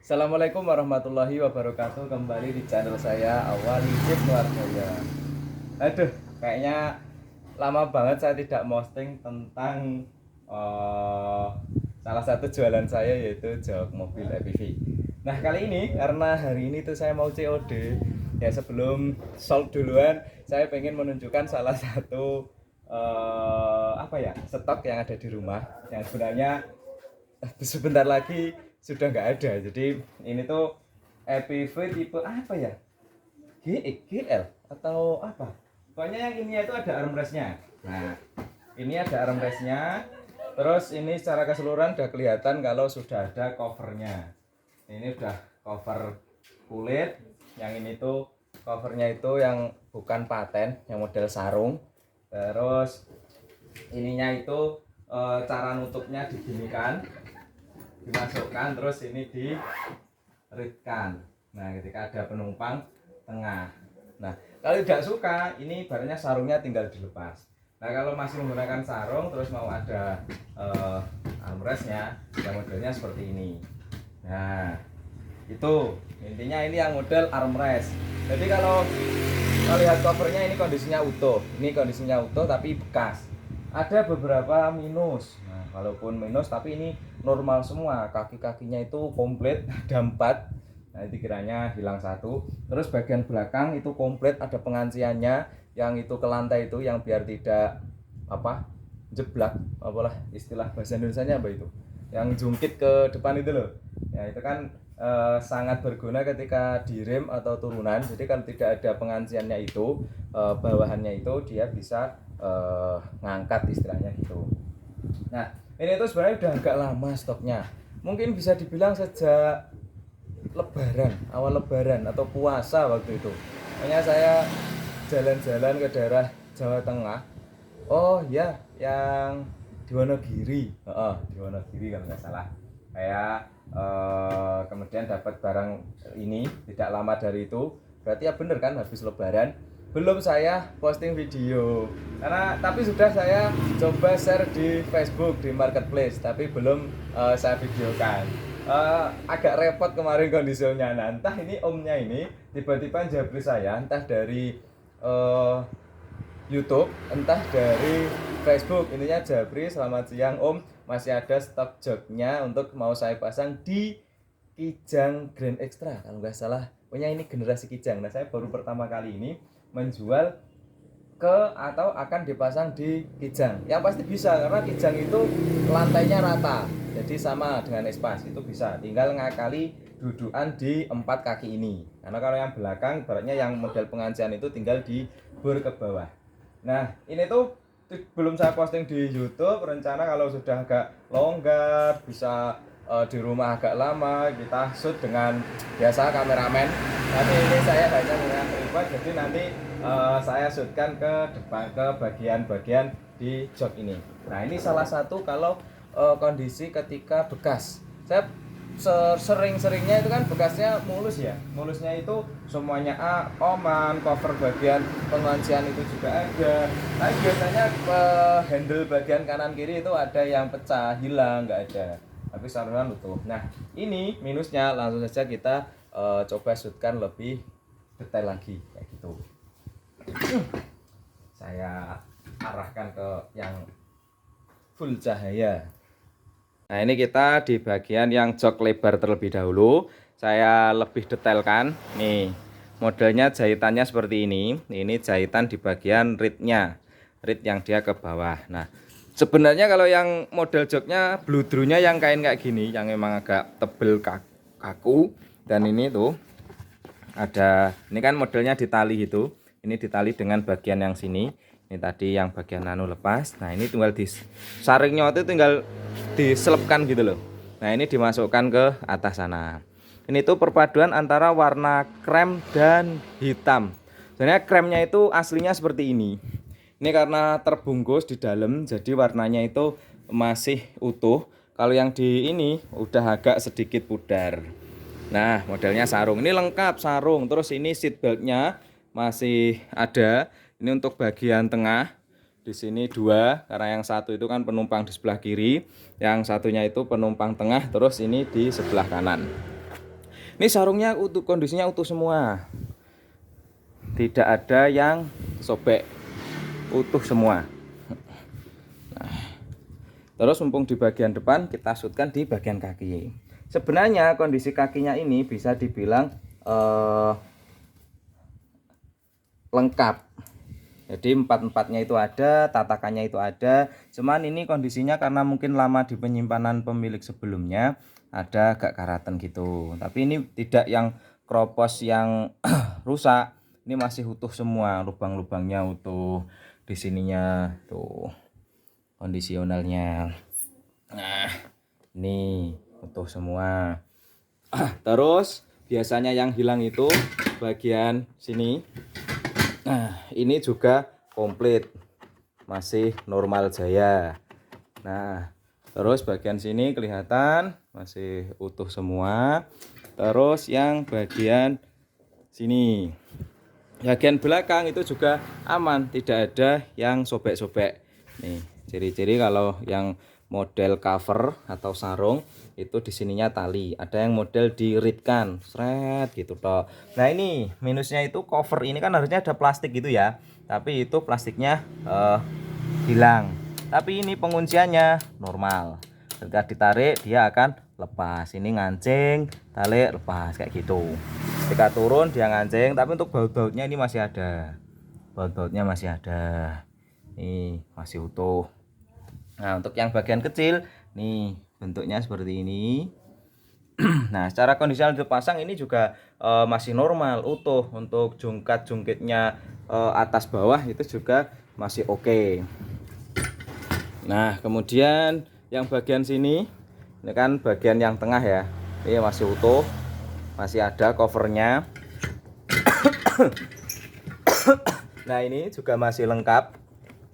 Assalamualaikum warahmatullahi wabarakatuh. Kembali di channel saya Awali Jeep Keluarga. Aduh, kayaknya lama banget saya tidak posting tentang salah satu jualan saya, yaitu jok mobil EPV. Nah, kali ini karena hari ini tuh saya mau COD. Ya, sebelum sold duluan, saya pengen menunjukkan salah satu stok yang ada di rumah, yang sebenarnya sebentar lagi sudah nggak ada. Jadi ini tuh EPV tipe apa ya, GL atau apa, pokoknya yang ini itu ada armrestnya. Nah, ini ada armrestnya, terus ini secara keseluruhan udah kelihatan kalau sudah ada covernya. Ini udah cover kulit, yang ini tuh covernya itu yang bukan paten, yang model sarung. Terus ininya itu cara nutupnya diginikan, dimasukkan, terus ini diritkan. Nah, ketika ada penumpang tengah. Nah, kalau tidak suka, ini ibaratnya sarungnya tinggal dilepas. Nah, kalau masih menggunakan sarung terus mau ada armrestnya, yang modelnya seperti ini. Nah, itu intinya, ini yang model armrest. Jadi kalau lihat covernya, ini kondisinya utuh. Ini kondisinya utuh tapi bekas. Ada beberapa minus. Nah, walaupun minus tapi ini normal semua. Kaki-kakinya itu komplit, ada 4. Nah, dikiranya hilang 1. Terus bagian belakang itu komplit, ada penganciannya, yang itu ke lantai itu, yang biar tidak jeblak, apalah istilah bahasa Indonesianya apa itu, yang jungkit ke depan itu loh. Ya, itu kan sangat berguna ketika direm atau turunan. Jadi kalau tidak ada penganciannya itu, bawahannya itu dia bisa ngangkat istilahnya gitu. Nah, ini tuh sebenarnya udah agak lama stoknya. Mungkin bisa dibilang sejak lebaran, awal lebaran atau puasa waktu itu. Makanya saya jalan-jalan ke daerah Jawa Tengah. Oh ya, yang di Wonogiri. Di Wonogiri kalau nggak salah. Kayak kemudian dapat barang ini tidak lama dari itu. Berarti ya bener kan, habis lebaran. Belum saya posting video, tapi sudah saya coba share di Facebook, di marketplace, tapi belum saya videokan. Agak repot kemarin kondisinya. Nah, entah ini omnya ini tiba-tiba jabri saya, entah dari YouTube, entah dari Facebook. Ininya jabri, selamat siang om, masih ada stok joknya untuk mau saya pasang di Kijang Grand Extra kalau nggak salah. Pokoknya ini generasi Kijang. Nah, saya baru pertama kali ini menjual ke atau akan dipasang di Kijang. Yang pasti bisa, karena Kijang itu lantainya rata, jadi sama dengan Espas, itu bisa. Tinggal ngakali dudukan di 4 kaki ini. Karena kalau yang belakang, ibaratnya yang model pengancian itu tinggal dibur ke bawah. Nah, ini tuh belum saya posting di YouTube. Rencana kalau sudah agak longgar, bisa di rumah agak lama, kita shoot dengan biasa kameramen. Tapi ini saya hanya menggunakan tripod, jadi nanti saya shootkan ke depan, ke bagian-bagian di jok ini. Nah, ini salah satu kalau kondisi ketika bekas. Saya sering-seringnya itu kan bekasnya mulus ya. Mulusnya itu semuanya oman, cover bagian pengancian itu juga ada. Tapi biasanya handle bagian kanan kiri itu ada yang pecah, hilang, nggak ada. Tapi sarungan utuh. Nah, ini minusnya, langsung saja kita coba shootkan lebih detail lagi kayak gitu. Saya arahkan ke yang full cahaya. Nah, ini kita di bagian yang jok lebar terlebih dahulu. Saya lebih detailkan. Nih, modelnya jahitannya seperti ini. Ini jahitan di bagian ritnya, rit yang dia ke bawah. Nah, sebenarnya kalau yang model joknya bludrunya yang kain kayak gini, yang memang agak tebel kaku. Dan ini tuh ada, ini kan modelnya ditali itu. Ini ditali dengan bagian yang sini. Ini tadi yang bagian nano lepas. Nah, ini tinggal di saringnya itu tinggal diselipkan gitu loh. Nah, ini dimasukkan ke atas sana. Ini tuh perpaduan antara warna krem dan hitam. Sebenarnya kremnya itu aslinya seperti ini. Ini karena terbungkus di dalam, jadi warnanya itu masih utuh. Kalau yang di ini udah agak sedikit pudar. Nah, modelnya sarung. Ini lengkap sarung. Terus ini seat beltnya masih ada. Ini untuk bagian tengah. Di sini 2, karena yang satu itu kan penumpang di sebelah kiri, yang satunya itu penumpang tengah, terus ini di sebelah kanan. Ini sarungnya utuh, kondisinya utuh semua. Tidak ada yang sobek. Utuh semua. Nah, terus mumpung di bagian depan, kita shootkan di bagian kaki. Sebenarnya kondisi kakinya ini bisa dibilang lengkap. Jadi empat-empatnya itu ada, tatakannya itu ada. Cuman ini kondisinya karena mungkin lama di penyimpanan pemilik sebelumnya, ada agak karatan gitu. Tapi ini tidak yang kropos yang rusak. Ini masih utuh semua, lubang-lubangnya utuh. Di sininya tuh kondisionalnya. Nah, ini utuh semua. Terus biasanya yang hilang itu bagian sini. Nah, ini juga komplit, masih normal jaya. Nah, terus bagian sini kelihatan masih utuh semua. Terus yang bagian sini, bagian belakang itu juga aman, tidak ada yang sobek-sobek. Nih, ciri-ciri kalau yang model cover atau sarung itu di sininya tali, ada yang model diiritkan seret gitu toh. Nah, ini minusnya itu cover ini kan harusnya ada plastik gitu ya, tapi itu plastiknya hilang. Tapi ini pengunciannya normal, ketika ditarik dia akan lepas. Ini ngancing, tarik, lepas kayak gitu. Ketika turun dia ngancing, tapi untuk baut-bautnya ini masih ada, baut-bautnya masih ada, ini masih utuh. Nah, untuk yang bagian kecil nih bentuknya seperti ini. Nah, secara kondisional dipasang ini juga masih normal, utuh. Untuk jungkat-jungkitnya atas bawah itu juga masih oke. Nah, kemudian yang bagian sini, ini kan bagian yang tengah ya, ini masih utuh, masih ada covernya. Nah, ini juga masih lengkap.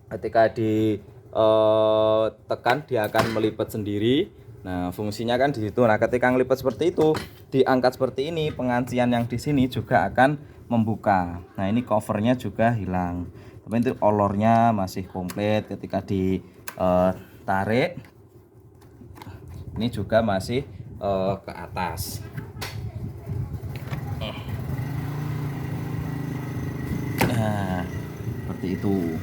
Ketika ditekan dia akan melipat sendiri. Nah, fungsinya kan di situ. Nah, ketika ngelipat seperti itu, diangkat seperti ini, pengancian yang di sini juga akan membuka. Nah, ini covernya juga hilang, tapi itu olornya masih komplit. Ketika ditarik, ini juga masih ke atas. Nah, seperti itu.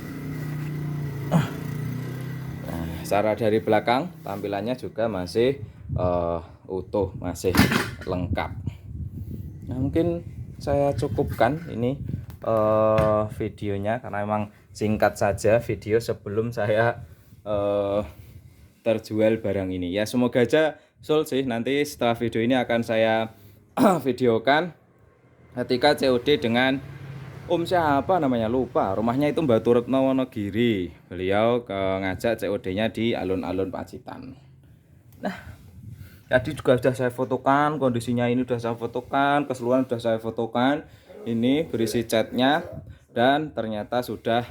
Secara dari belakang tampilannya juga masih utuh, masih lengkap. Nah, mungkin saya cukupkan ini videonya karena memang singkat saja video sebelum saya terjual barang ini. Ya, semoga aja sold sih. Nanti setelah video ini akan saya videokan ketika COD dengan Om siapa namanya lupa, rumahnya itu Batu Retno Wonogiri. Beliau ngajak COD-nya di alun-alun Pacitan. Nah, tadi juga sudah saya fotokan, kondisinya ini sudah saya fotokan, keseluruhan sudah saya fotokan. Ini berisi catnya dan ternyata sudah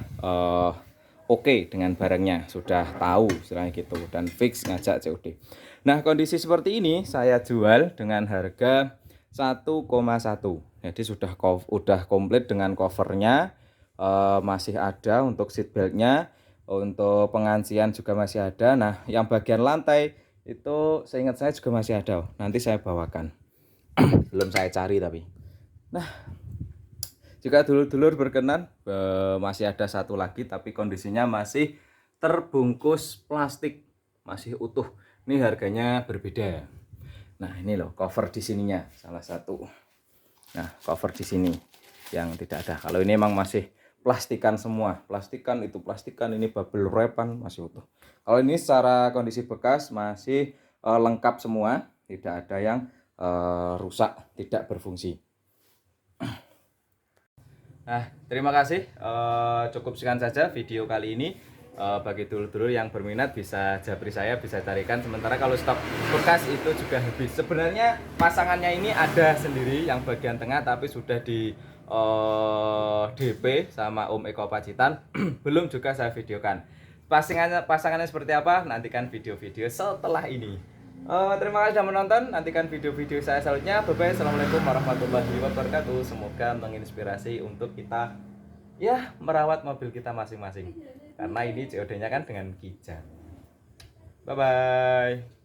oke dengan barangnya, sudah tahu istilahnya gitu dan fix ngajak COD. Nah, kondisi seperti ini saya jual dengan harga 1,1. Jadi sudah komplit dengan covernya, masih ada untuk seat beltnya, untuk pengancian juga masih ada. Nah, yang bagian lantai itu seingat saya juga masih ada. Nanti saya bawakan. Belum saya cari tapi. Nah, jika dulur-dulur berkenan, masih ada satu lagi tapi kondisinya masih terbungkus plastik, masih utuh. Ini harganya berbeda. Nah, ini loh cover di sininya salah satu. Nah, cover di sini yang tidak ada. Kalau ini emang masih plastikan semua, plastikan itu plastikan, ini bubble wrapan masih utuh. Kalau ini secara kondisi bekas masih lengkap semua, tidak ada yang rusak, tidak berfungsi. Nah, terima kasih. Cukup sekian saja video kali ini. Bagi dulur-dulur yang berminat bisa japri saya, bisa carikan. Sementara kalau stok bekas itu juga habis. Sebenarnya pasangannya ini ada sendiri yang bagian tengah, tapi sudah di DP sama Om Eko Pacitan. Belum juga saya videokan. Pasangannya seperti apa? Nantikan video-video setelah ini. Terima kasih sudah menonton. Nantikan video-video saya selanjutnya. Bye-bye. Assalamualaikum warahmatullahi wabarakatuh. Semoga menginspirasi untuk kita ya merawat mobil kita masing-masing. Karena ini COD-nya kan dengan Kijang. Bye-bye.